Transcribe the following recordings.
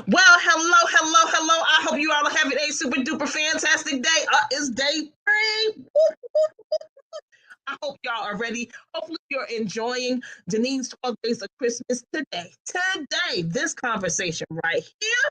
Well, hello. I hope you all are having a super duper fantastic day. It's day 3. I hope y'all are ready. Hopefully, you're enjoying Dineen's 12 Days of Christmas today. Today, this conversation right here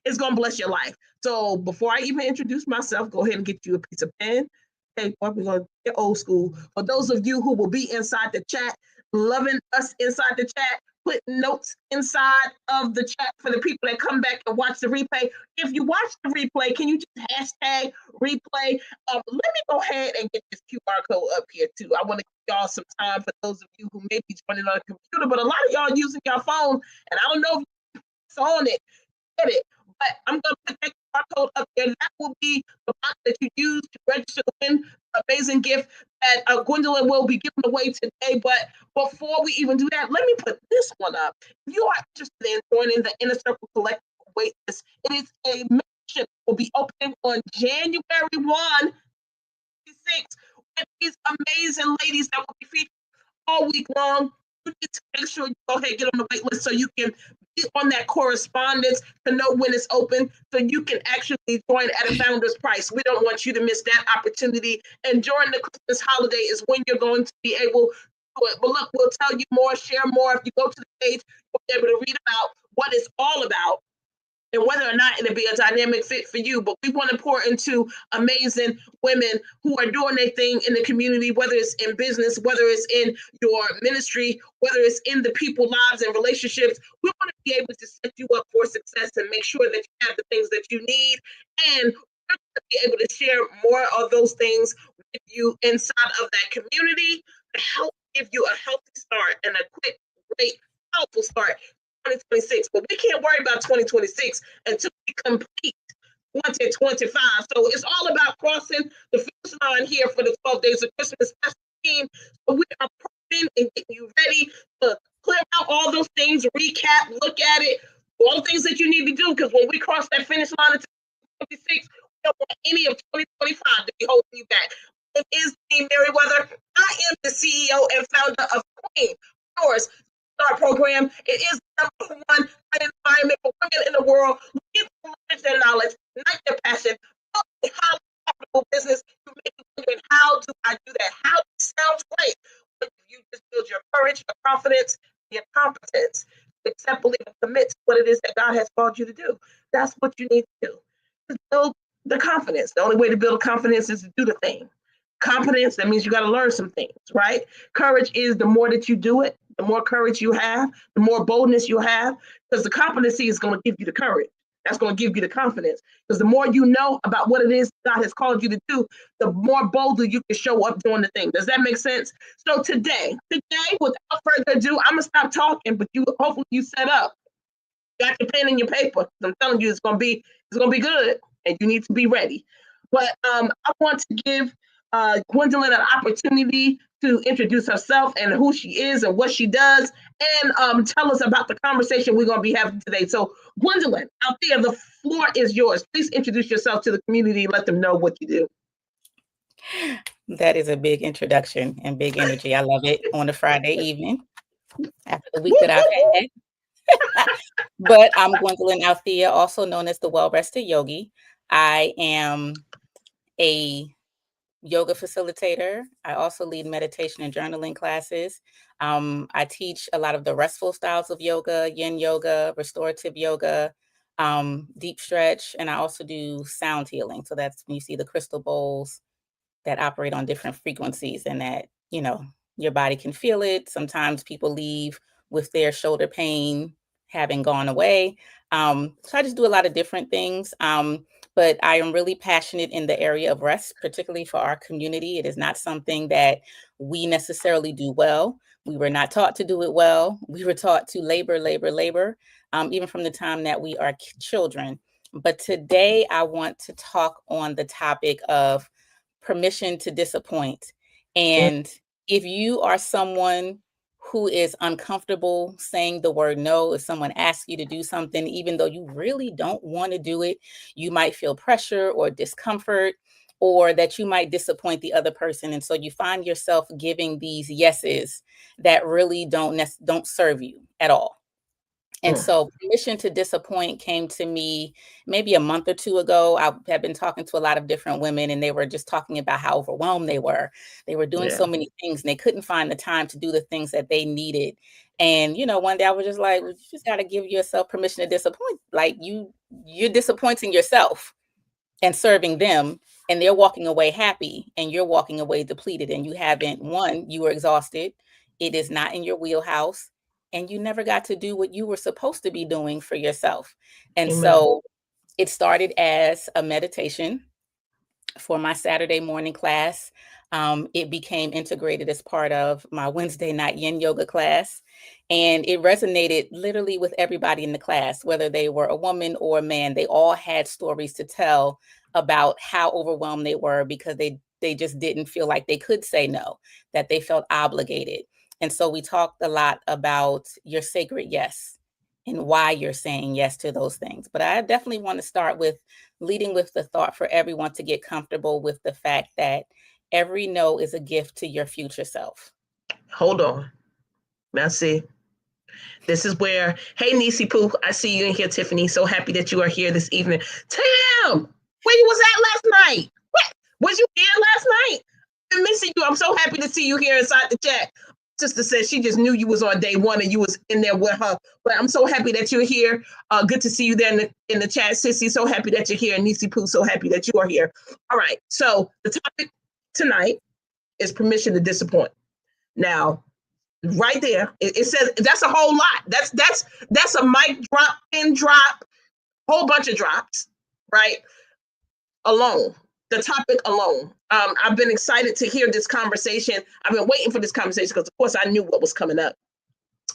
is going to bless your life. So, before I even introduce myself, go ahead and get you a piece of pen. Hey, we're going to get old school. For those of you who will be inside the chat, loving us inside the chat, put notes inside of the chat for the people that come back and watch the replay. If you watch the replay, can you just hashtag replay? Let me go ahead and get this QR code up here too. I want to give y'all some time for those of you who may be joining on a computer, but a lot of y'all using your phone, and I don't know if it's on it. Get it. But I'm going to put that QR code up there. That will be the box that you use to register to win an amazing gift that Gwendolyn will be giving away today. But before we even do that, let me put this one up. If you are interested in joining the Inner Circle Collective waitlist, it is a membership will be opening on January 1, 2026 with these amazing ladies that will be featured all week long. You need to make sure you go ahead and get on the wait list so you can be on that correspondence to know when it's open so you can actually join at a founder's price. We don't want you to miss that opportunity. And during the Christmas holiday is when you're going to be able to do it. But look, we'll tell you more, share more. If you go to the page, you'll be able to read about what it's all about and whether or not it'll be a dynamic fit for you. But we want to pour into amazing women who are doing their thing in the community, whether it's in business, whether it's in your ministry, whether it's in the people lives and relationships. We want to be able to set you up for success and make sure that you have the things that you need. And we're going to be able to share more of those things with you inside of that community to help give you a healthy start and a quick, great, powerful start 2026, but we can't worry about 2026 until we complete 2025. So it's all about crossing the finish line here for the 12 days of Christmas. That's the team. So we are prepping and getting you ready to clear out all those things, recap, look at it, all the things that you need to do. Because when we cross that finish line in 2026, we don't want any of 2025 to be holding you back. It is Dean Merriweather. I am the CEO and founder of Queen Yours Start Program. It is the number one environment for women in the world looking to leverage their knowledge, ignite their passion, build a highly profitable business. You may be wondering, how do I do that? How sounds great. But you just build your courage, your confidence, your competence. Accept, believe, and commit to what it is that God has called you to do. That's what you need to do. Just build the confidence. The only way to build confidence is to do the thing. Competence, that means you got to learn some things, right? Courage is the more that you do it, the more courage you have, the more boldness you have, because the competency is going to give you the courage. That's going to give you the confidence. Because the more you know about what it is God has called you to do, the more boldly you can show up doing the thing. Does that make sense? So today, without further ado, I'm gonna stop talking, but you hopefully you set up, got your pen and your paper. I'm telling you, it's gonna be good, and you need to be ready. But I want to give Gwendolyn an opportunity to introduce herself and who she is and what she does, and tell us about the conversation we're going to be having today. So, Gwendolyn, out there, the floor is yours. Please introduce yourself to the community and let them know what you do. That is a big introduction and big energy. I love it on a Friday evening after the week that I've had. But I'm Gwendolyn Althea, also known as the Well-Rested Yogi. I am a yoga facilitator. I also lead meditation and journaling classes. I teach a lot of the restful styles of yoga, yin yoga, restorative yoga, deep stretch, and I also do sound healing. So that's when you see the crystal bowls that operate on different frequencies and that, your body can feel it. Sometimes people leave with their shoulder pain having gone away. So I just do a lot of different things. But I am really passionate in the area of rest, particularly for our community. It is not something that we necessarily do well. We were not taught to do it well. We were taught to labor, even from the time that we are children. But today I want to talk on the topic of permission to disappoint. And if you are someone who is uncomfortable saying the word no, if someone asks you to do something, even though you really don't want to do it, you might feel pressure or discomfort, or that you might disappoint the other person. And so you find yourself giving these yeses that really don't serve you at all. And so permission to disappoint came to me maybe a month or two ago. I had been talking to a lot of different women, and they were just talking about how overwhelmed they were. They were doing Yeah. so many things, and they couldn't find the time to do the things that they needed. And, one day I was just like, well, you just got to give yourself permission to disappoint. Like you're disappointing yourself and serving them, and they're walking away happy and you're walking away depleted, and you haven't one, you were exhausted, it is not in your wheelhouse, and you never got to do what you were supposed to be doing for yourself. And Amen. so it started as a meditation for my Saturday morning class. It became integrated as part of my Wednesday night yin yoga class. And it resonated literally with everybody in the class, whether they were a woman or a man. They all had stories to tell about how overwhelmed they were because they just didn't feel like they could say no, that they felt obligated. And so we talked a lot about your sacred yes and why you're saying yes to those things. But I definitely want to start with leading with the thought for everyone to get comfortable with the fact that every no is a gift to your future self. Hold on. Now, see, this is where, hey, Nisi Poo, I see you in here, Tiffany. So happy that you are here this evening. Tam, where you was at last night? What? Was you here last night? I've been missing you. I'm so happy to see you here inside the chat. Sister said she just knew you was on day one and you was in there with her. But I'm so happy that you're here. Good to see you there in the chat, Sissy. So happy that you're here. And Nisi Poo, so happy that you are here. All right. So the topic tonight is permission to disappoint. Now, right there, it says that's a whole lot. That's a mic drop, pin drop, whole bunch of drops, right? Alone. The topic alone. I've been excited to hear this conversation. I've been waiting for this conversation because, of course, I knew what was coming up.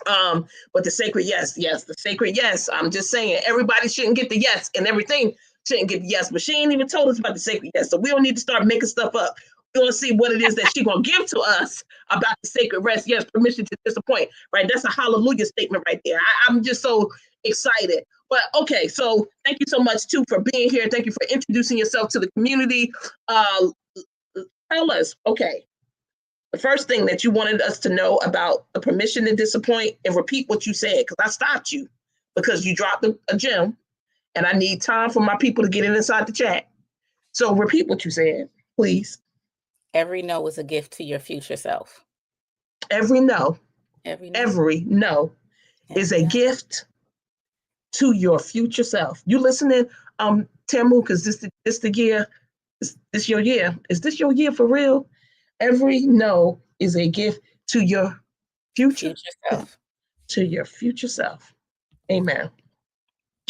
But the sacred yes, the sacred yes. I'm just saying, everybody shouldn't get the yes, and everything shouldn't get the yes. But she ain't even told us about the sacred yes, so we don't need to start making stuff up. We're gonna see what it is that she's gonna give to us about the sacred rest. Yes, permission to disappoint. Right, that's a hallelujah statement right there. I'm just so excited. But okay, so thank you so much too for being here. Thank you for introducing yourself to the community. Tell us, okay, the first thing that you wanted us to know about the permission to disappoint, and repeat what you said, because I stopped you because you dropped a gem and I need time for my people to get it inside the chat. So repeat what you said, please. Every no is a gift to your future self. Every no, Every no, every no is a no. gift to your future self. You listening, Tamu, because this the year, this your year. Is this your year for real? Every no is a gift to your future self. To your future self. Amen.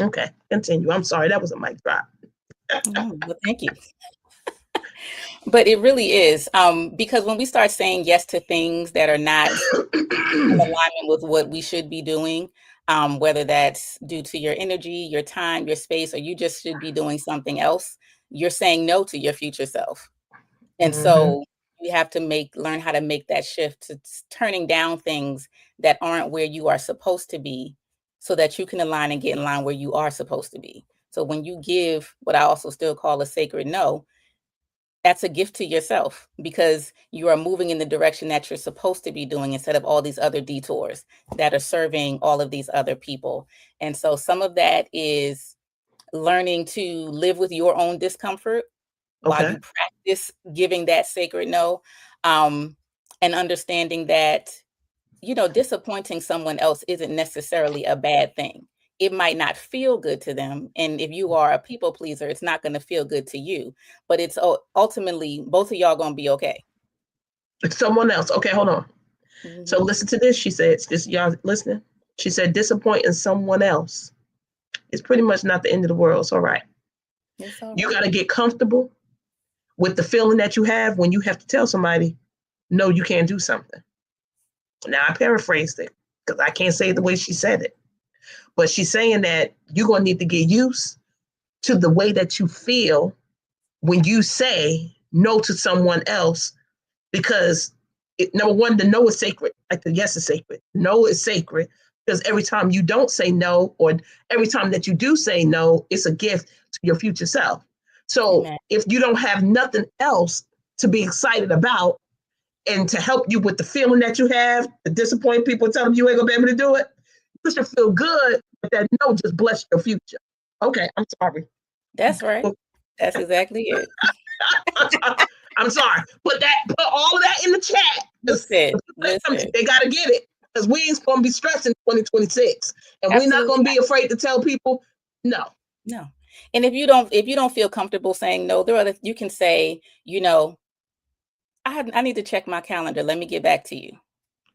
Okay, continue. I'm sorry, that was a mic drop. Well, thank you. But it really is, because when we start saying yes to things that are not in alignment with what we should be doing, whether that's due to your energy, your time, your space, or you just should be doing something else, you're saying no to your future self. And so you have to learn how to make that shift to turning down things that aren't where you are supposed to be, so that you can align and get in line where you are supposed to be. So when you give what I also still call a sacred no, that's a gift to yourself, because you are moving in the direction that you're supposed to be doing instead of all these other detours that are serving all of these other people. And so some of that is learning to live with your own discomfort while you practice giving that sacred no, and understanding that, disappointing someone else isn't necessarily a bad thing. It might not feel good to them. And if you are a people pleaser, it's not going to feel good to you. But it's ultimately both of y'all going to be okay. It's someone else. Okay, hold on. Mm-hmm. So listen to this. She said, this y'all listening? She said, disappointing someone else is pretty much not the end of the world. It's all right. It's all right. You got to get comfortable with the feeling that you have when you have to tell somebody, no, you can't do something. Now, I paraphrased it because I can't say it the way she said it. But she's saying that you're going to need to get used to the way that you feel when you say no to someone else, because number one, the no is sacred. Like the yes is sacred. No is sacred because every time you don't say no, or every time that you do say no, it's a gift to your future self. So Amen. If you don't have nothing else to be excited about and to help you with the feeling that you have, the disappointed people telling you ain't gonna be able to do it, should feel good, but that no just bless your future. Okay, I'm sorry. That's right. That's exactly it. I'm sorry. Put all of that in the chat. Listen. They gotta get it. Because we ain't gonna be stressed in 2026. And we're not gonna be afraid to tell people no. No. And if you don't feel comfortable saying no, you can say, I need to check my calendar. Let me get back to you.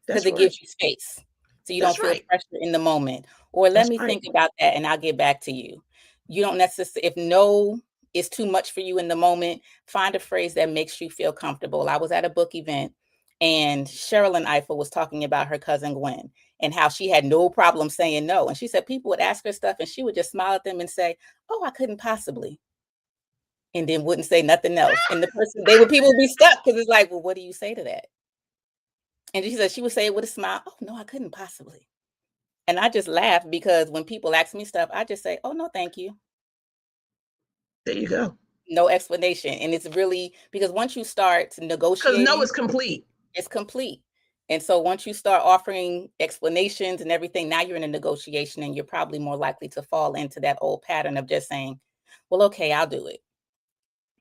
Because it gives you space. So you don't feel pressure in the moment. Or let me think about that and I'll get back to you. You don't necessarily, if no is too much for you in the moment, find a phrase that makes you feel comfortable. I was at a book event and Sherilyn Eiffel was talking about her cousin Gwen and how she had no problem saying no. And she said people would ask her stuff and she would just smile at them and say, oh, I couldn't possibly. And then wouldn't say nothing else. And people would be stuck because it's like, well, what do you say to that? And she said she would say it with a smile. Oh, no, I couldn't possibly. And I just laugh because when people ask me stuff, I just say, oh, no, thank you. There you go. No explanation. And it's really because once you start negotiating. Because no is complete. It's complete. And so once you start offering explanations and everything, now you're in a negotiation and you're probably more likely to fall into that old pattern of just saying, well, okay, I'll do it.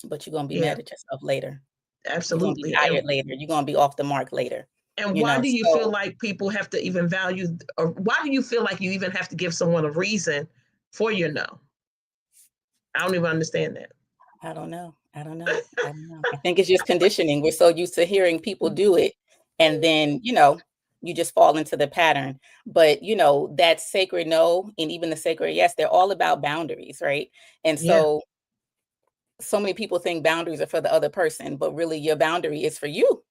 But you're going to be mad at yourself later. Absolutely. You're going to be tired later. You're going to be off the mark later. And why do you feel like people have to even value, or why do you feel like you even have to give someone a reason for your no? I don't even understand that. I don't know. I think it's just conditioning. We're so used to hearing people do it. And then, you just fall into the pattern. But, that sacred no and even the sacred yes, they're all about boundaries, right? And so many people think boundaries are for the other person, but really your boundary is for you.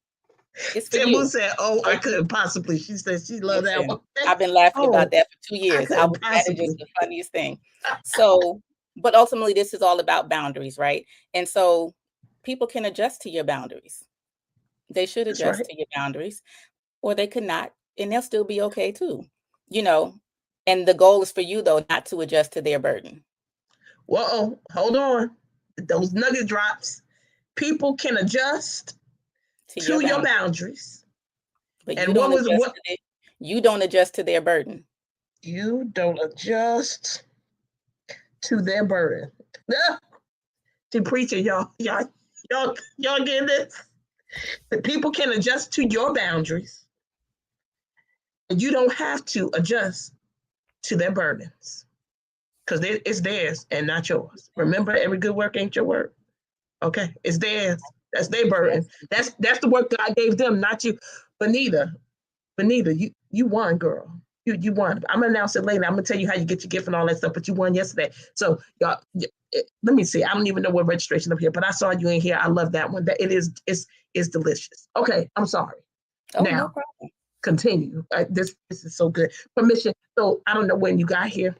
It's for you. Said, oh, I couldn't possibly. She said she loved that one. I've been laughing about that for 2 years. That is just the funniest thing. So, but ultimately this is all about boundaries, right? And so people can adjust to your boundaries. They should adjust to your boundaries, or they could not, and they'll still be okay too, and the goal is for you though, not to adjust to their burden. Whoa, hold on. Those nugget drops. People can adjust to your boundaries. But you don't adjust to their burden. You don't adjust to their burden. To preacher, y'all getting this? The people can adjust to your boundaries. And you don't have to adjust to their burdens. Because it's theirs and not yours. Remember, every good work ain't your work. Okay, it's theirs. That's their burden. That's the work God gave them, not you. Benita, you won, girl. You won. I'm gonna announce it later. I'm gonna tell you how you get your gift and all that stuff. But you won yesterday. So y'all, let me see. I don't even know what registration up here, but I saw you in here. I love that one. That it's delicious. Okay, I'm sorry. Oh, now, no problem. Continue. This is so good. Permission. So I don't know when you got here,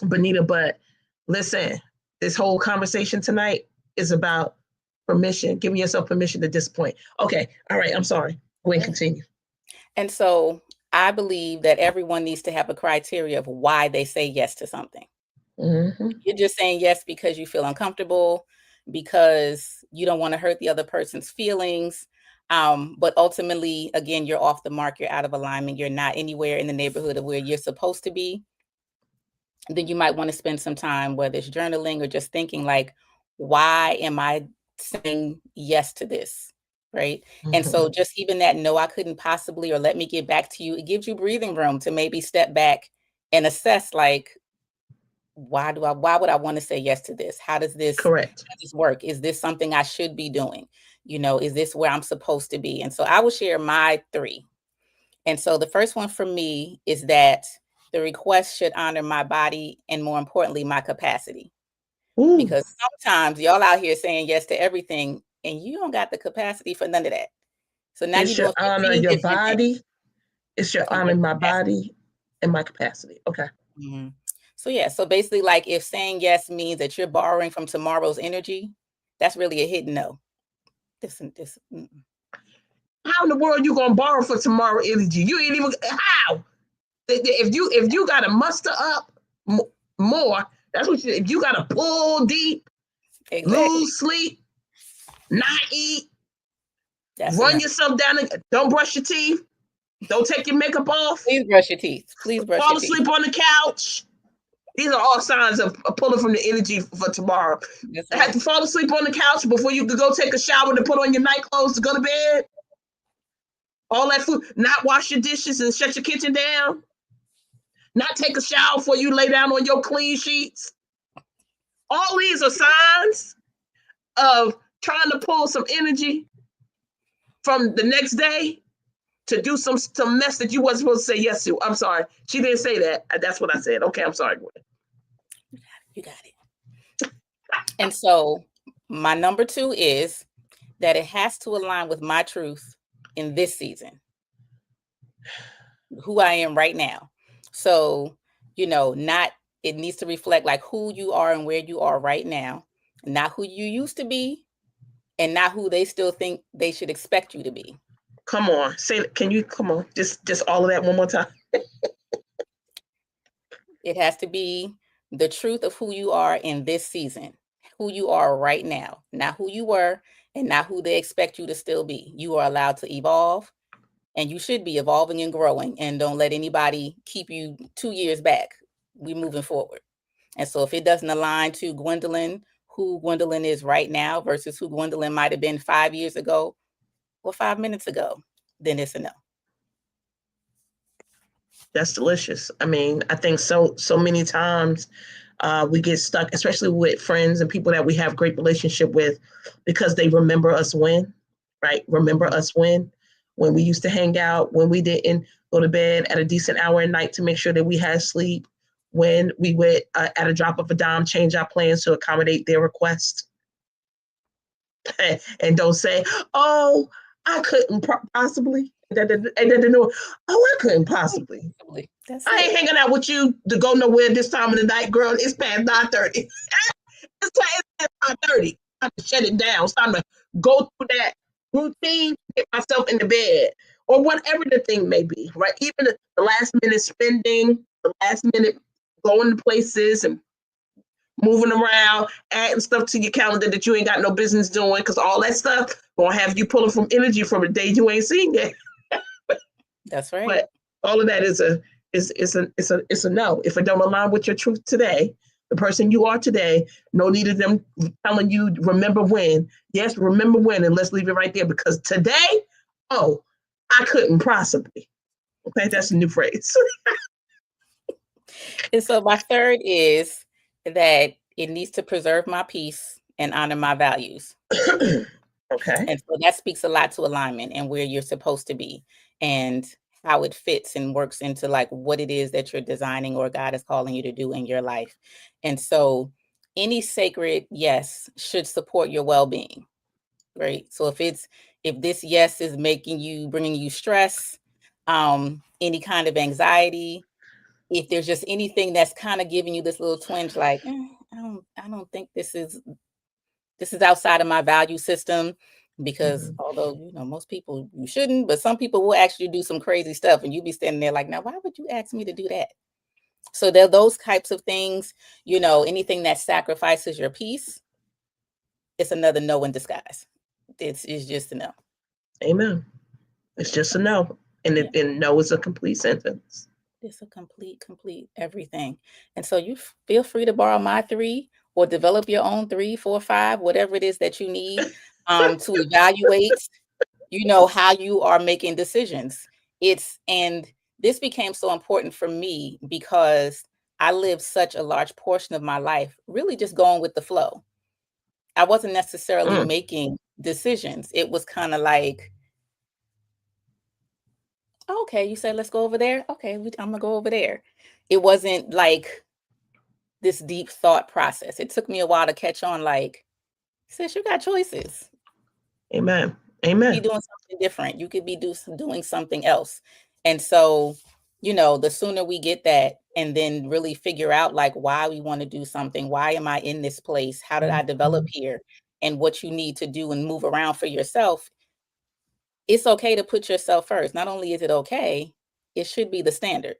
Benita, but listen. This whole conversation tonight is about permission, giving yourself permission at this point. Okay. All right. I'm sorry. Go ahead and continue. And so I believe that everyone needs to have a criteria of why they say yes to something. Mm-hmm. You're just saying yes because you feel uncomfortable, because you don't want to hurt the other person's feelings. But ultimately, again, you're off the mark. You're out of alignment. You're not anywhere in the neighborhood of where you're supposed to be. Then you might want to spend some time, whether it's journaling or just thinking like, why am I saying yes to this? Right. Mm-hmm. And so just even that, no, I couldn't possibly, or let me get back to you. It gives you breathing room to maybe step back and assess, like, why would I want to say yes to this? How does this work? Is this something I should be doing? Is this where I'm supposed to be? And so I will share my 3. And so the first one for me is that the request should honor my body and, more importantly, my capacity. Ooh. Because sometimes y'all out here saying yes to everything and you don't got the capacity for none of that. So now you should honor your body. It should honor my body and my capacity. Okay. Mm-hmm. So yeah, so basically, like, if saying yes means that you're borrowing from tomorrow's energy, that's really a hidden no. How in the world you gonna borrow for tomorrow energy? You ain't even how. If you gotta muster up more, that's what if you gotta pull deep, lose sleep, not eat, run yourself down, don't brush your teeth. Don't take your makeup off. Please brush your teeth. Please brush Fall your teeth. asleep on the couch. These are all signs of pulling from the energy for tomorrow. That's Have right. to fall asleep on the couch before you could go take a shower to put on your night clothes to go to bed. All that food. Not wash your dishes and shut your kitchen down. Not take a shower before you lay down on your clean sheets. All these are signs of trying to pull some energy from the next day to do some mess that you wasn't supposed to say yes to. I'm sorry. She didn't say that. That's what I said. Okay, I'm sorry, Gwen. You got it. And so my number 2 is that it has to align with my truth in this season, who I am right now. So, not it needs to reflect like who you are and where you are right now, not who you used to be, and not who they still think they should expect you to be. Come on. Say, can you come on? Just all of that one more time. It has to be the truth of who you are in this season, who you are right now, not who you were and not who they expect you to still be. You are allowed to evolve, and you should be evolving and growing, and don't let anybody keep you 2 years back. We're moving forward. And so if it doesn't align to Gwendolyn, who Gwendolyn is right now versus who Gwendolyn might have been 5 years ago or 5 minutes ago, then it's a no. That's delicious. I mean, I think so many times we get stuck, especially with friends and people that we have great relationship with, because they remember us when, right? Remember us when we used to hang out, when we didn't go to bed at a decent hour at night to make sure that we had sleep, when we would at a drop of a dime change our plans to accommodate their request, and don't say, "Oh, I couldn't possibly." And then know, "Oh, I couldn't possibly." That's I ain't it. hanging out with you to go nowhere this time of the night, girl. It's past 9:30. It's past 9:30. Time to shut it down. It's time to go through that routine, get myself in the bed, or whatever the thing may be, right? Even the last minute spending, the last minute going to places and moving around, adding stuff to your calendar that you ain't got no business doing, because all that stuff gonna have you pulling from energy from a day you ain't seen yet. That's right. But all of that is a no. If it don't align with your truth today, the person you are today, no need of them telling you remember when. Yes, remember when, and let's leave it right there, because today, oh, I couldn't possibly. Okay, that's a new phrase. And so my third is that it needs to preserve my peace and honor my values. Okay. And so that speaks a lot to alignment and where you're supposed to be and how it fits and works into like what it is that you're designing or God is calling you to do in your life. And so any sacred yes should support your well-being, right? So if this yes is bringing you stress, any kind of anxiety, if there's just anything that's kind of giving you this little twinge, like, I don't think this is outside of my value system, because although most people you shouldn't, but some people will actually do some crazy stuff, and you be standing there like, now why would you ask me to do that? So there are those types of things, anything that sacrifices your peace, it's another no in disguise. It's just a no. Amen. It's just a no, and Yeah. and no is a complete sentence. It's a complete everything. And so you feel free to borrow my 3 or develop your own 3, 4, 5, whatever it is that you need to evaluate, how you are making decisions. And this became so important for me because I lived such a large portion of my life really just going with the flow. I wasn't necessarily Mm, making decisions. It was kind of like, okay, you said let's go over there. Okay, I'm gonna go over there. It wasn't like this deep thought process. It took me a while to catch on, like, sis, you got choices. amen. Be Amen. doing something different. You could be doing something else. And so, the sooner we get that and then really figure out like why we want to do something, why am I in this place? How did I develop here? And what you need to do and move around for yourself. It's okay to put yourself first. Not only is it okay, it should be the standard.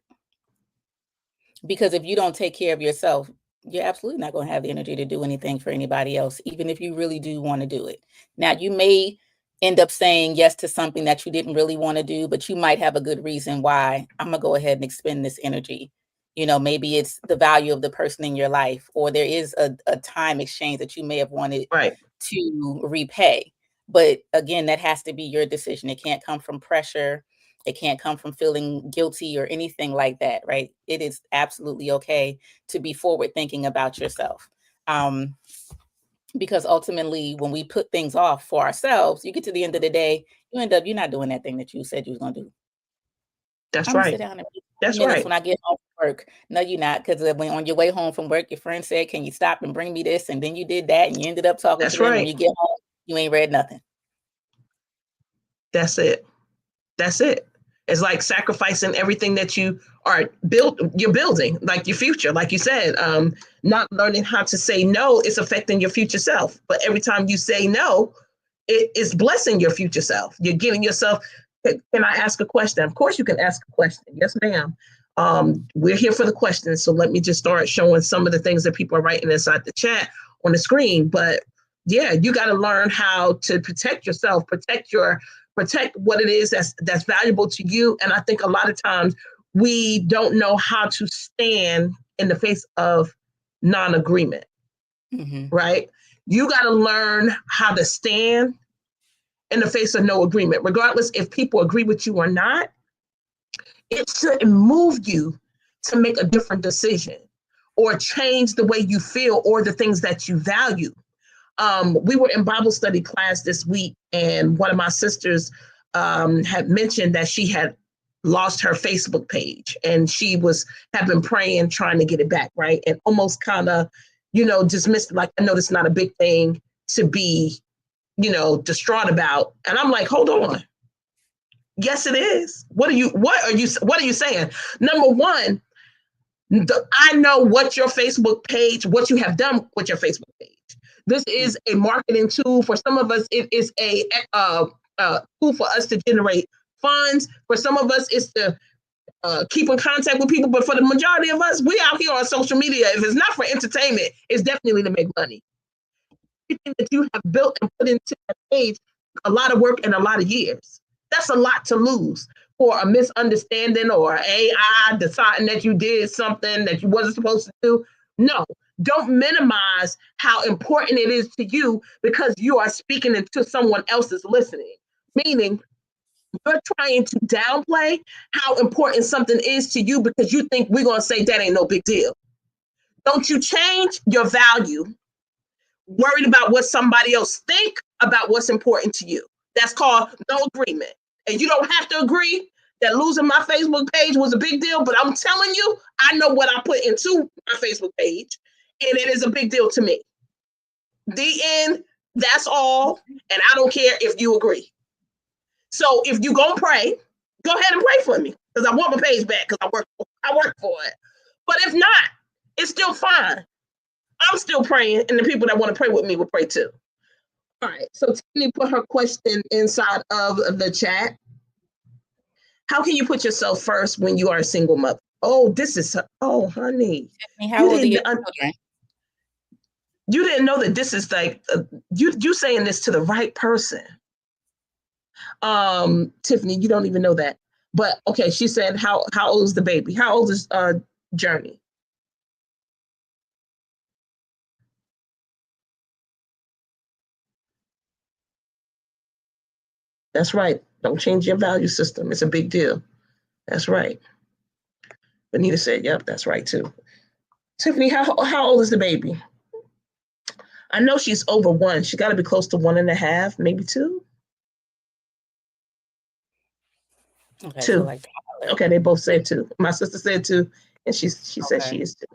Because if you don't take care of yourself, you're absolutely not going to have the energy to do anything for anybody else, even if you really do want to do it. Now, you may end up saying yes to something that you didn't really want to do, but you might have a good reason why. I'm gonna go ahead and expend this energy. Maybe it's the value of the person in your life, or there is a time exchange that you may have wanted Right. to repay. But again, that has to be your decision. It can't come from pressure. It can't come from feeling guilty or anything like that, right? It is absolutely okay to be forward thinking about yourself. Um, because ultimately, when we put things off for ourselves, you get to the end of the day, you're not doing that thing that you said you was gonna do. That's I'm gonna sit right. down and read 20 That's minutes right. when I get home from work. No, you're not, because when on your way home from work, your friend said, "Can you stop and bring me this?" And then you did that, and you ended up talking to That's them. When right. you get home, you ain't read nothing. That's it. That's it. It's like sacrificing everything that you're building, like your future, like you said. Not learning how to say no is affecting your future self. But every time you say no, it is blessing your future self. You're giving yourself. Can I ask a question? Of course, you can ask a question. Yes, ma'am. We're here for the questions. So let me just start showing some of the things that people are writing inside the chat on the screen. But yeah, you got to learn how to protect yourself, protect what it is that's valuable to you. And I think a lot of times we don't know how to stand in the face of non-agreement, Mm-hmm. right? You got to learn how to stand in the face of no agreement, regardless if people agree with you or not. It shouldn't move you to make a different decision or change the way you feel or the things that you value. We were in Bible study class this week, and one of my sisters had mentioned that she had lost her Facebook page, and she had been praying, trying to get it back, right? And almost kind of, dismissed it, like, I know it's not a big thing to be, distraught about. And I'm like, hold on. Yes, it is. What are you saying? Number one, I know what what you have done with your Facebook page. This is a marketing tool. For some of us, it is a tool for us to generate funds. For some of us, it's to keep in contact with people. But for the majority of us, we out here on social media. If it's not for entertainment, it's definitely to make money. Everything that you have built and put into that page, a lot of work and a lot of years. That's a lot to lose for a misunderstanding or AI deciding that you did something that you wasn't supposed to do. No, don't minimize how important it is to you because you are speaking into someone else's listening. Meaning, you're trying to downplay how important something is to you because you think we're going to say that ain't no big deal. Don't you change your value worried about what somebody else think about what's important to you. That's called no agreement. And you don't have to agree that losing my Facebook page was a big deal, but I'm telling you, I know what I put into my Facebook page, and it is a big deal to me. The end, that's all, and I don't care if you agree. So if you gonna pray, go ahead and pray for me because I want my page back because I work for it. But if not, it's still fine. I'm still praying, and the people that want to pray with me will pray too. All right. So Tiffany put her question inside of the chat. How can you put yourself first when you are a single mother? Oh, honey, Tiffany, how you old are didn't your children? you didn't know that this is like you saying this to the right person. Tiffany, you don't even know that. But okay, she said, how old is the baby? How old is Journey? That's right. Don't change your value system. It's a big deal. That's right. Benita said, yep, that's right too. Tiffany, how old is the baby? I know she's over one. She got to be close to 1.5, maybe two. Okay, so Two. like Okay, they both said two. My sister said two, and she said okay. she is two.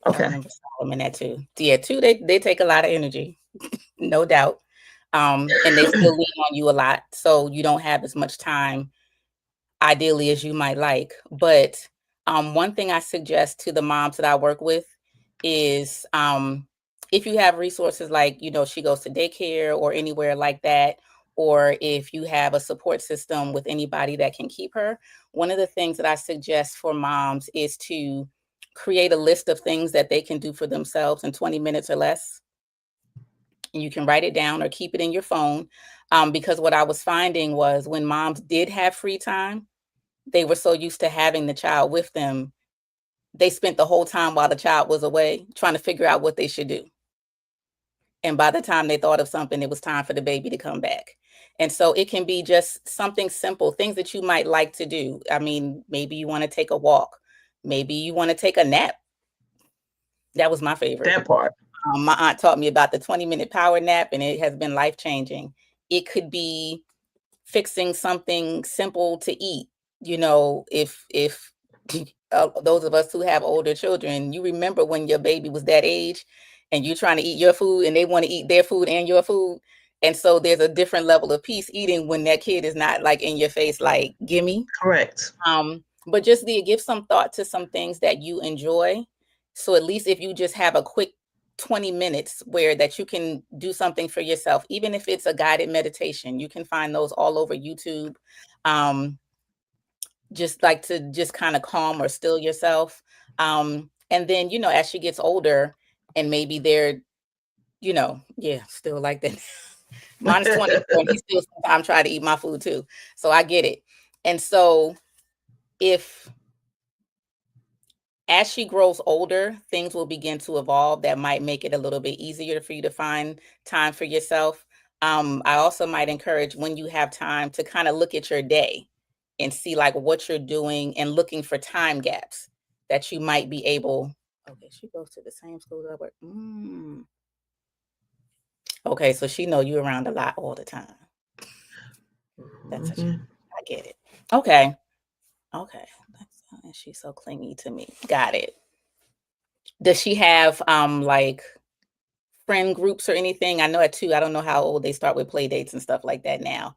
I Okay. remember Solomon that too. Yeah, two, they take a lot of energy, no doubt. And they still lean on you a lot, so you don't have as much time ideally as you might like. But one thing I suggest to the moms that I work with is if you have resources like, she goes to daycare or anywhere like that, or if you have a support system with anybody that can keep her, one of the things that I suggest for moms is to create a list of things that they can do for themselves in 20 minutes or less. and you can write it down or keep it in your phone. Because what I was finding was when moms did have free time, they were so used to having the child with them, they spent the whole time while the child was away trying to figure out what they should do. And by the time they thought of something, it was time for the baby to come back. And so it can be just something simple, things that you might like to do. I mean, maybe you want to take a walk. Maybe you want to take a nap. That was my favorite. That part. My aunt taught me about the 20-minute power nap, and it has been life-changing. It could be fixing something simple to eat. You know, if those of us who have older children, you remember when your baby was that age and you're trying to eat your food and they want to eat their food and your food. And so there's a different level of peace eating when that kid is not like in your face, like, gimme. Correct. But just give some thought to some things that you enjoy. So at least if you just have a quick 20 minutes where that you can do something for yourself, even if it's a guided meditation, you can find those all over YouTube. Just like to just kind of calm or still yourself. And then, you know, as she gets older and maybe they're, you know, yeah, still like that. Mine is 24 and he still sometimes try to eat my food too. So I get it. And so if as she grows older, things will begin to evolve that might make it a little bit easier for you to find time for yourself. I also might encourage when you have time to kind of look at your day and see like what you're doing and looking for time gaps that you might be able. Okay, she goes to the same school that I work. Okay, so she know you around a lot all the time. That's I get it. Okay. And she's so clingy to me. Got it. Does she have like friend groups or anything? I know at 2, I don't know how old they start with play dates and stuff like that now.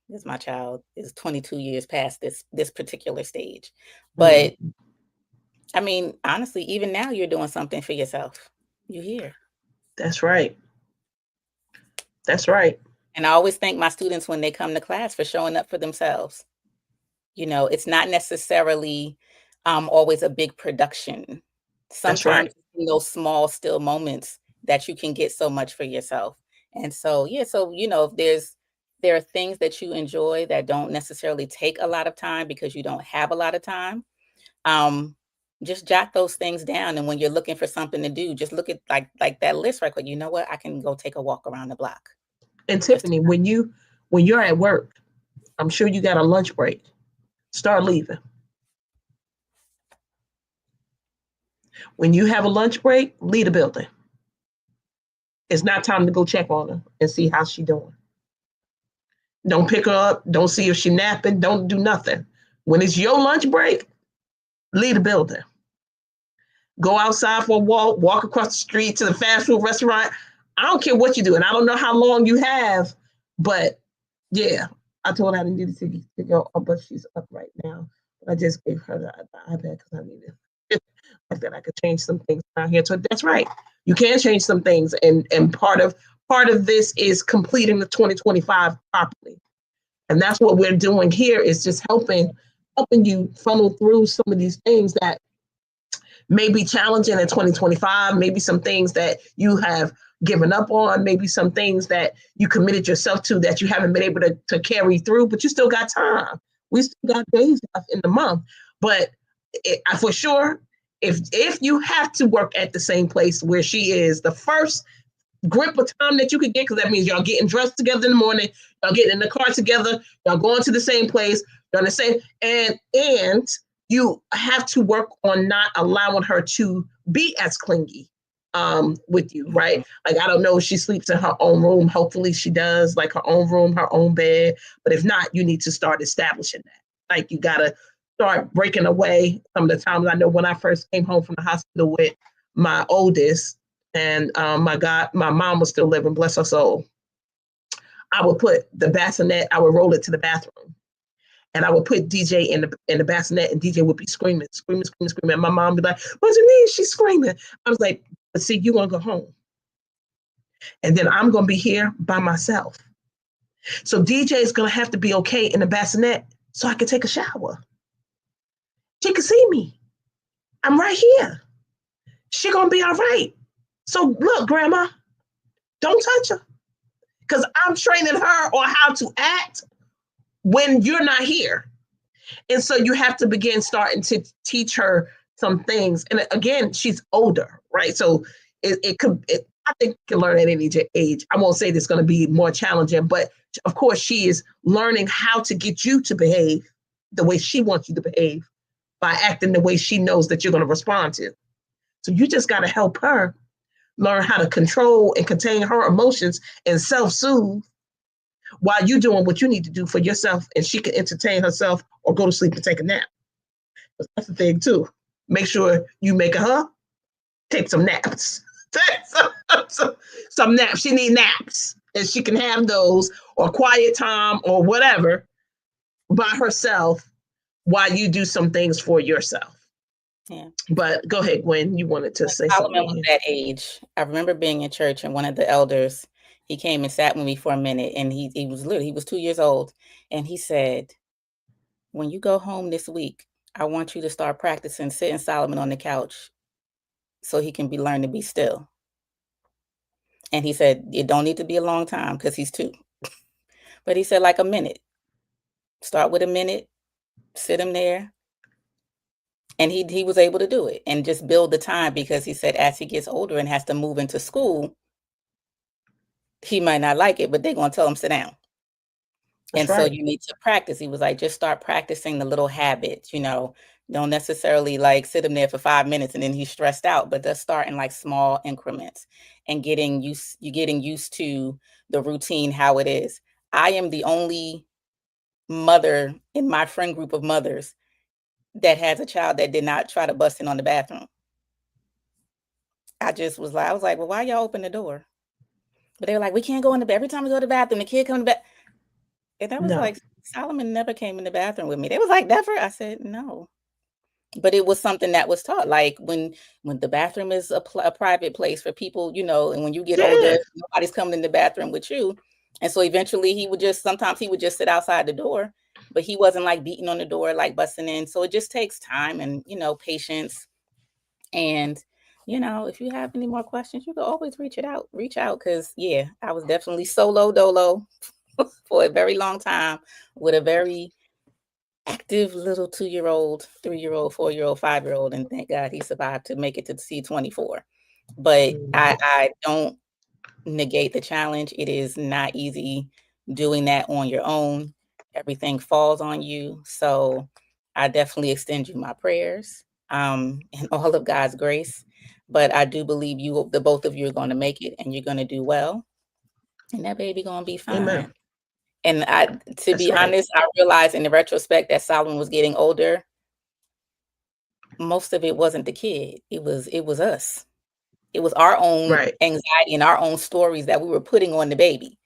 Because my child is 22 years past this particular stage. But I mean, honestly, even now you're doing something for yourself. You're here. That's right. That's right. And I always thank my students when they come to class for showing up for themselves. You know, it's not necessarily always a big production. Sometimes in those small, still moments that you can get so much for yourself. And so, yeah, so, you know, if there are things that you enjoy that don't necessarily take a lot of time because you don't have a lot of time. Just jot those things down. And when you're looking for something to do, just look at like that list right quick. You know what? I can go take a walk around the block. And Tiffany, when you're at work, I'm sure you got a lunch break. Start leaving. When you have a lunch break, leave the building. It's not time to go check on her and see how she's doing. Don't pick her up. Don't see if she's napping. Don't do nothing. When it's your lunch break, leave the building. Go outside for a walk across the street to the fast food restaurant. I don't care what you do. And I don't know how long you have, but yeah, I told her I didn't need to go, but she's up right now. I just gave her the iPad because I needed it. I said I could change some things around here. So that's right. You can change some things. And part of this is completing the 2025 properly. And that's what we're doing here is just helping you funnel through some of these things that may be challenging in 2025, maybe some things that you have given up on, maybe some things that you committed yourself to that you haven't been able to carry through, but you still got time. We still got days left in the month. But for sure, if you have to work at the same place where she is, the first grip of time that you could get, because that means y'all getting dressed together in the morning, y'all getting in the car together, y'all going to the same place, y'all the same, and you have to work on not allowing her to be as clingy with you, right? Like, I don't know if she sleeps in her own room. Hopefully she does, like her own room, her own bed. But if not, you need to start establishing that. Like, you got to start breaking away. Some of the times I know when I first came home from the hospital with my oldest, and my mom was still living, bless her soul, I would put the bassinet, I would roll it to the bathroom. And I would put DJ in the bassinet, and DJ would be screaming. And my mom would be like, "What do you mean she's screaming?" I was like, "But see, you're going to go home. And then I'm going to be here by myself. So DJ is going to have to be okay in the bassinet so I can take a shower. She can see me. I'm right here. She going to be all right. So look, Grandma, Don't touch her. Because I'm training her on how to act when you're not here. And so you have to begin starting to teach her some things. And again, she's older, right? So I think you can learn at any age. I won't say it's going to be more challenging, but of course, she is learning how to get you to behave the way she wants you to behave by acting the way she knows that you're going to respond to. So you just got to help her learn how to control and contain her emotions and self-soothe while you're doing what you need to do for yourself, and she can entertain herself or go to sleep and take a nap. That's the thing too. Make sure you make her take some naps. some naps. She need naps, and she can have those or quiet time or whatever by herself while you do some things for yourself. Yeah. But go ahead, Gwen. You wanted to When say Solomon something was here. that age, I remember being in church and one of the elders, he came and sat with me for a minute, and he was 2 years old, and he said, "When you go home this week, I want you to start practicing sitting Solomon on the couch so he can learn to be still." And he said, "It don't need to be a long time because he's 2." But he said, like a minute. Start with a minute, sit him there. And he was able to do it and just build the time, because he said as he gets older and has to move into school, he might not like it, but they're going to tell him sit down. That's And so right. you need to practice. He was like, just start practicing the little habits, don't necessarily like sit him there for 5 minutes and then he's stressed out, but just start in like small increments and getting used to the routine, how it is. I am the only mother in my friend group of mothers that has a child that did not try to bust in on the bathroom. I was like, well, why y'all open the door? But they were like, we can't go in the bed. Every time we go to the bathroom, the kid comes back. And I was No. like, Solomon never came in the bathroom with me. They was like, never? I said, no. But it was something that was taught. Like when the bathroom is a private place for people, and when you get older, Yeah. nobody's coming in the bathroom with you. And so eventually sometimes he would just sit outside the door, but he wasn't like beating on the door, like busting in. So it just takes time and, patience. And, if you have any more questions, you can always reach out. Because, yeah, I was definitely solo dolo for a very long time with a very active little 2-year-old, 3-year-old, 4-year-old, 5-year-old. And thank God he survived to make it to C24. But I don't negate the challenge. It is not easy doing that on your own. Everything falls on you. So I definitely extend you my prayers and all of God's grace. But I do believe the both of you are going to make it, and you're going to do well. And that baby going to be Amen. fine. And to That's be right. honest, I realized in the retrospect that Solomon was getting older. Most of it wasn't the kid. It was us. It was our own Right. anxiety and our own stories that we were putting on the baby.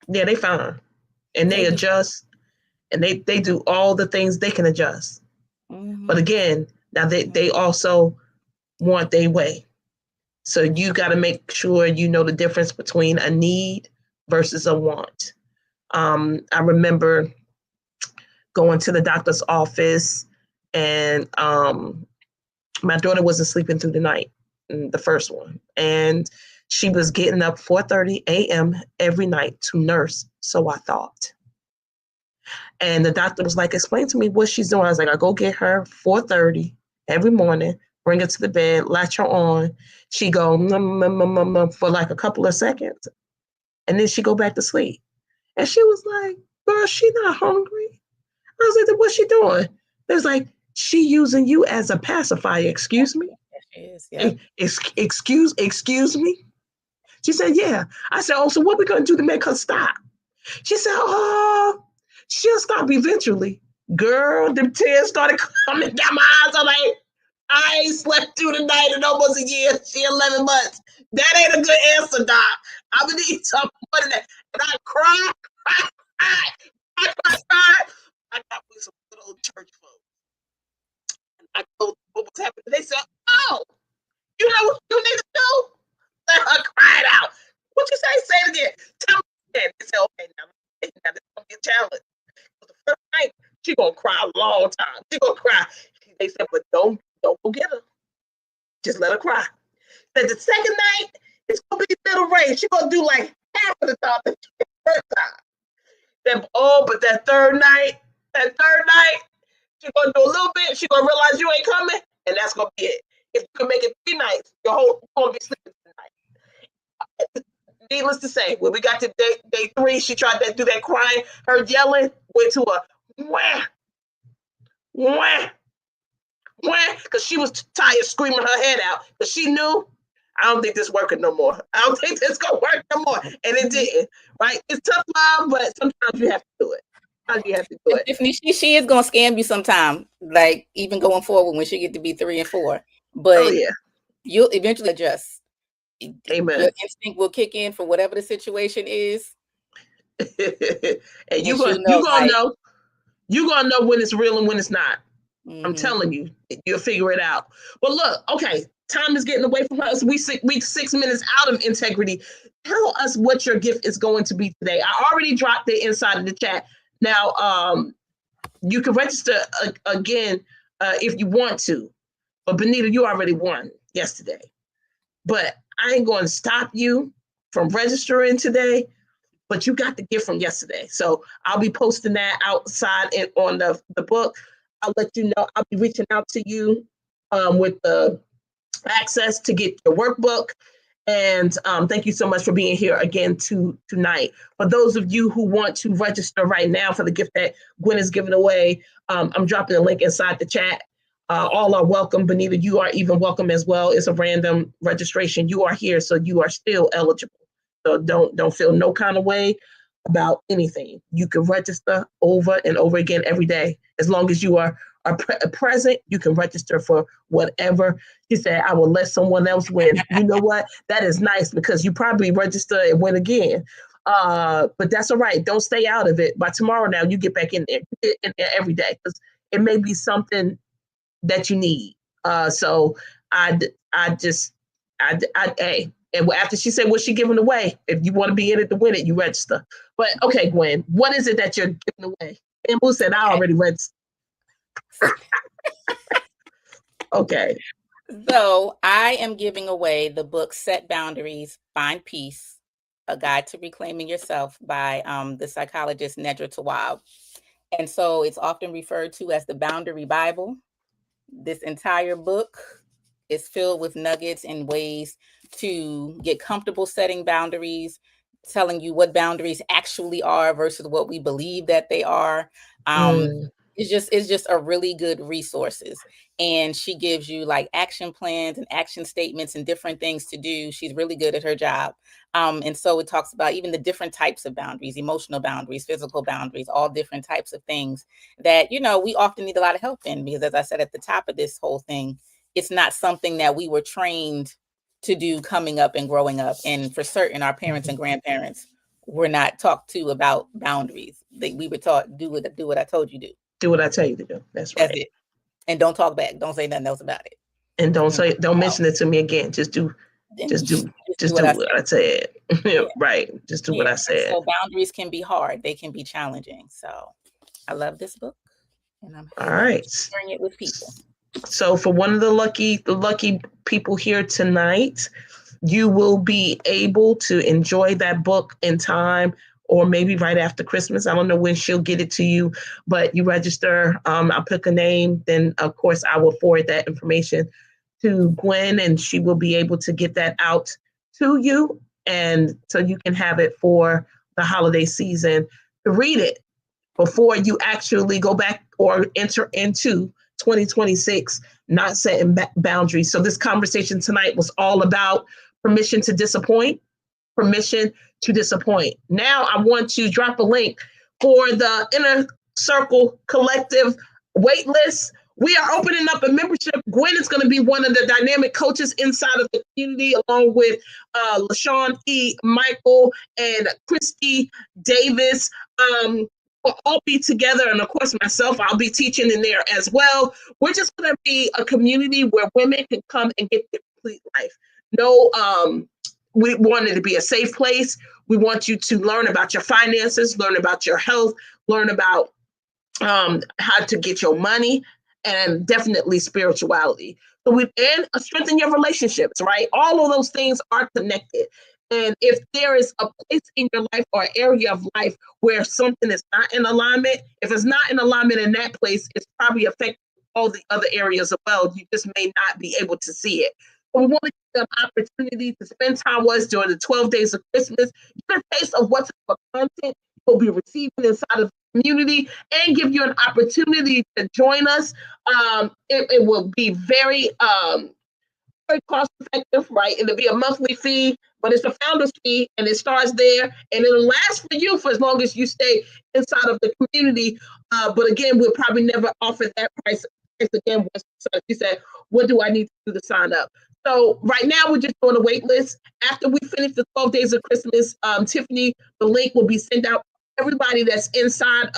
Yeah, they fine. And They they be adjust, and they do all the things they can adjust. But mhm, again, now mhm. they also want their way. So you got to make sure you know the difference between a need versus a want. I remember going to the doctor's office, and my daughter wasn't sleeping through the night, the first one, and she was getting up 4:30 a.m. every night to nurse. So I thought. And the doctor was like, explain to me what she's doing. I was like, I go get her 4:30 every morning, bring her to the bed, latch her on. She go for like a couple of seconds, and then she go back to sleep. And she was like, girl, she not hungry. I was like, then what's she doing? It was like, she using you as a pacifier. Excuse me? Yes, she is. Yep. Excuse me? She said, yeah. I said, oh, so what we gonna do to make her stop? She said, oh, she'll stop eventually. Girl, the tears started coming down my eyes. I'm like, I ain't slept through the night in almost a year. She 11 months. That ain't a good answer, Doc. I'm gonna need something more than that. And I cried, cried. I got with some good old church folks. And I told them what was happening. They said, oh, you know what you need to do? Let her cry it out. What you say? Say it again. Tell me again. They said, okay, now this is gonna be a challenge. The first night, she gonna cry a long time. She gonna cry. They said, but don't go get her. Just let her cry. Then the second night, It's gonna be middle range. She's gonna do like half of the time the first time. But that third night, she's gonna do a little bit. She's gonna realize you ain't coming, and that's gonna be it. If you can make it 3 nights, you're gonna be sleeping tonight. Needless to say, when we got to day 3, she tried to do that crying, her yelling, went to a wah, wah, wah, because she was tired screaming her head out, because she knew, I don't think this working no more. I don't think this gonna work no more. And it didn't, right? It's tough love, but sometimes you have to do it. Sometimes you have to do And it. Tiffany, she is gonna scam you sometime, like even going forward when she get to be 3 and 4. But Oh yeah. you'll eventually adjust. Amen. Your instinct will kick in for whatever the situation is, And and you she'll gonna you know, gonna like, know you gonna know when it's real and when it's not. I'm mm-hmm. telling you, you'll figure it out. But look, okay, time is getting away from us. We 6 minutes out of integrity. Tell us what your gift is going to be today. I already dropped it inside of the chat. Now, you can register again if you want to. But Benita, you already won yesterday. But I ain't going to stop you from registering today. But you got the gift from yesterday. So I'll be posting that outside and on the book. I'll let you know. I'll be reaching out to you with the access to get your workbook. And thank you so much for being here again tonight. For those of you who want to register right now for the gift that Gwen is giving away, I'm dropping a link inside the chat. All are welcome. Benita, you are even welcome as well. It's a random registration. You are here, so you are still eligible. So don't feel no kind of way about anything. You can register over and over again every day. As long as you are present, you can register for whatever. She said, I will let someone else win. You know what? That is nice because you probably register and win again. But that's all right. Don't stay out of it. By tomorrow now, you get back in there every day because it may be something that you need. So I hey, and after she said what she giving away, if you want to be in it to win it, you register. But okay, Gwen, what is it that you're giving away? And who said I already registered? Okay. So I am giving away the book Set Boundaries, Find Peace, A Guide to Reclaiming Yourself by the psychologist Nedra Tawwab. And so it's often referred to as the Boundary Bible. This entire book is filled with nuggets and ways to get comfortable setting boundaries, telling you what boundaries actually are versus what we believe that they are. It's just a really good resources. And she gives you like action plans and action statements and different things to do. She's really good at her job. And so it talks about even the different types of boundaries, emotional boundaries, physical boundaries, all different types of things that, you know, we often need a lot of help in, because as I said at the top of this whole thing, it's not something that we were trained to do coming up and growing up. And for certain, our parents and grandparents were not talked to about boundaries. We were taught, do what I told you to do. Do what I tell you to do. That's right. That's it. And don't talk back. Don't say nothing else about it. And don't mention it to me again. Just do what I said. Yeah. Right. Just do what I said. So boundaries can be hard. They can be challenging. So I love this book, and I'm all right sharing it with people. So for one of the lucky people here tonight, you will be able to enjoy that book in time, or maybe right after Christmas. I don't know when she'll get it to you, but you register. I'll pick a name. Then, of course, I will forward that information to Gwen, and she will be able to get that out to you. And so you can have it for the holiday season to read it before you actually go back or enter into 2026, not setting boundaries. So this conversation tonight was all about permission to disappoint. Now I want to drop a link for the Inner Circle Collective waitlist. We are opening up a membership. Gwen is going to be one of the dynamic coaches inside of the community, along with LaShawn E. Michael and Christy Davis. We'll all be together, and of course myself, I'll be teaching in there as well. We're just going to be a community where women can come and get their complete life. We want it to be a safe place. We want you to learn about your finances, learn about your health, learn about how to get your money, and definitely spirituality. And strengthen your relationships, right? All of those things are connected. And if there is a place in your life or area of life where something is not in alignment, if it's not in alignment in that place, it's probably affecting all the other areas as well. You just may not be able to see it. So we want to give them opportunity to spend time with us during the 12 days of Christmas, get a taste of what type of content you'll be receiving inside of the community, and give you an opportunity to join us. It will be very cost effective, right? It'll be a monthly fee, but it's a founder's fee and it starts there and it'll last for you for as long as you stay inside of the community. But again, we'll probably never offer that price again. So you said, what do I need to do to sign up? So right now we're just on a wait list. After we finish the 12 days of Christmas, Tiffany, the link will be sent out to everybody that's inside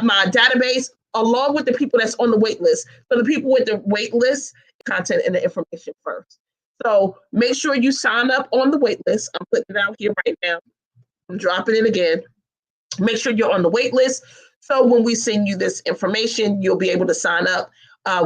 my database, along with the people that's on the wait list. So the people with the wait list, content and the information first. So make sure you sign up on the wait list. I'm putting it out here right now. I'm dropping it again. Make sure you're on the wait list. So when we send you this information, you'll be able to sign up.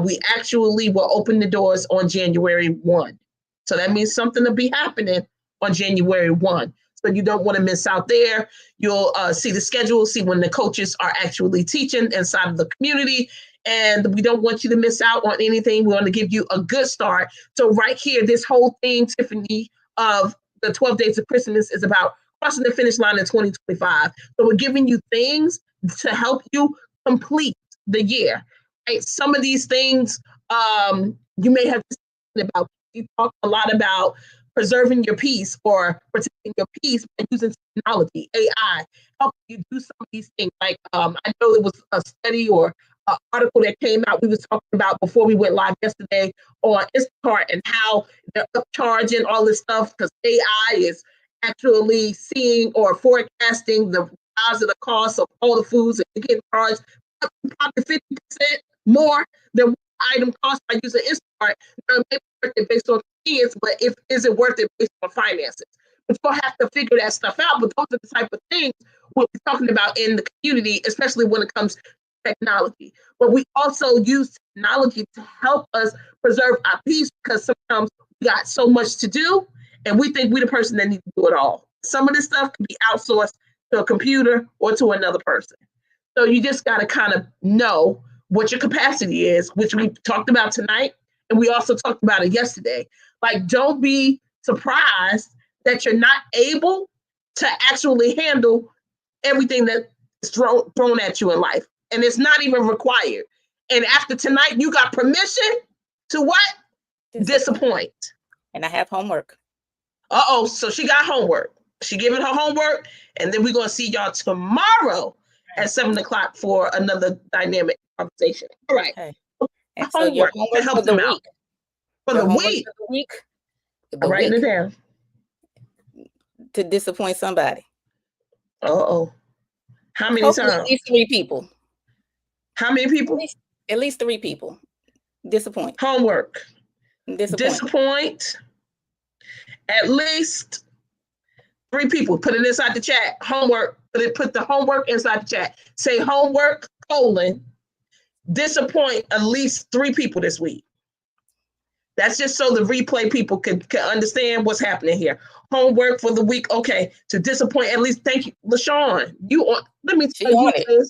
We actually will open the doors on January 1. So that means something will be happening on January 1. So you don't want to miss out there. You'll see the schedule, see when the coaches are actually teaching inside of the community. And we don't want you to miss out on anything. We want to give you a good start. So right here, this whole thing, Tiffany, of the 12 days of Christmas is about crossing the finish line in 2025. So we're giving you things to help you complete the year. Right? Some of these things you may have about. You talk a lot about preserving your peace or protecting your peace by using technology, AI, help you do some of these things. Like I know there was a study or an article that came out we was talking about before we went live yesterday on Instacart and how they're upcharging all this stuff because AI is actually seeing or forecasting the rise of the cost of all the foods and getting charged up to probably 50% more than what item cost by using Instacart. Now, it may be worth it based on convenience, but is it worth it based on finances? But you'll have to figure that stuff out. But those are the type of things we'll be talking about in the community, especially when it comes to technology. But we also use technology to help us preserve our peace because sometimes we got so much to do and we think we're the person that needs to do it all. Some of this stuff can be outsourced to a computer or to another person. So you just got to kind of know what your capacity is, which we talked about tonight. And we also talked about it yesterday. Like, don't be surprised that you're not able to actually handle everything that is thrown at you in life. And it's not even required. And after tonight, you got permission to what? Disappoint. And I have homework. Uh-oh, so she got homework. She giving her homework. And then we're going to see y'all tomorrow at 7 o'clock for another dynamic conversation. All right. Okay. And so your homework to help them out. For the week. I'm writing it down. To disappoint somebody. Uh-oh. How many Hopefully times? At least 3 people. How many people? At least 3 people. Disappoint. Homework. Disappoint. At least 3 people. Put it inside the chat. Homework. Put the homework inside the chat. Say homework, disappoint at least 3 people this week. That's just so the replay people can understand what's happening here. Homework for the week. Okay. To disappoint at least. Thank you. LaShawn, let me tell you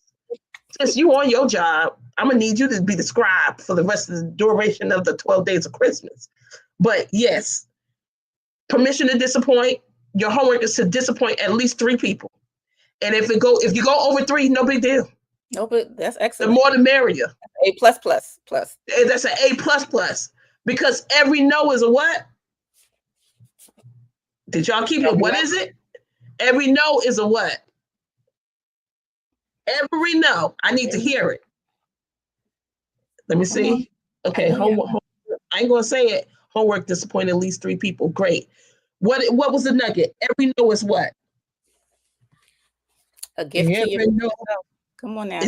since you on your job, I'm going to need you to be the scribe for the rest of the duration of the 12 days of Christmas. But yes, permission to disappoint. Your homework is to disappoint at least 3 people. And if you go over 3, no big deal. No, but that's excellent. The more the merrier. A plus. That's an A++. Because every no is a what? Did y'all keep it? What is it? Every no is a what? Every no. I need to hear it. Let me see. Okay, homework. I ain't gonna say it. Homework disappoint at least 3 people. Great. What was the nugget? Every no is what? A gift to you. Come on now.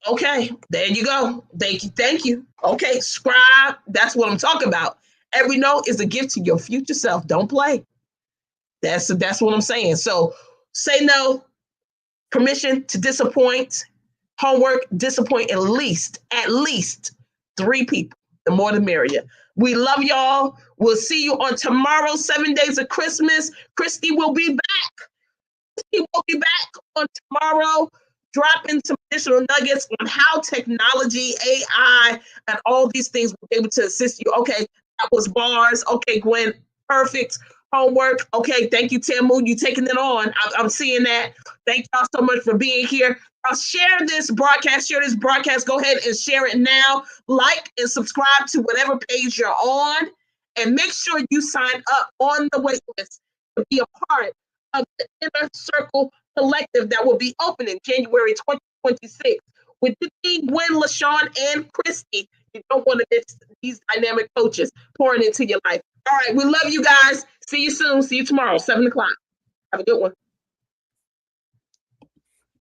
Okay, there you go. Thank you. Okay, scribe. That's what I'm talking about. Every no is a gift to your future self. Don't play. That's what I'm saying. So say no. Permission to disappoint. Homework, disappoint at least 3 people. The more the merrier. We love y'all. We'll see you on tomorrow, 7 days of Christmas. Christy will be back. He will be back on tomorrow, dropping some additional nuggets on how technology, AI, and all these things will be able to assist you. Okay, that was bars. Okay, Gwen, perfect. Homework. Okay, thank you, Tamu. You taking it on. I'm seeing that. Thank y'all so much for being here. Share this broadcast. Share this broadcast. Go ahead and share it now. Like and subscribe to whatever page you're on. And make sure you sign up on the wait list to be a part of the Inner Circle Collective that will be opening January 2026 with Dineen, Gwen, LaShawn, and Christy. You don't want to miss these dynamic coaches pouring into your life. All right, we love you guys. See you soon. See you tomorrow, 7 o'clock. Have a good one.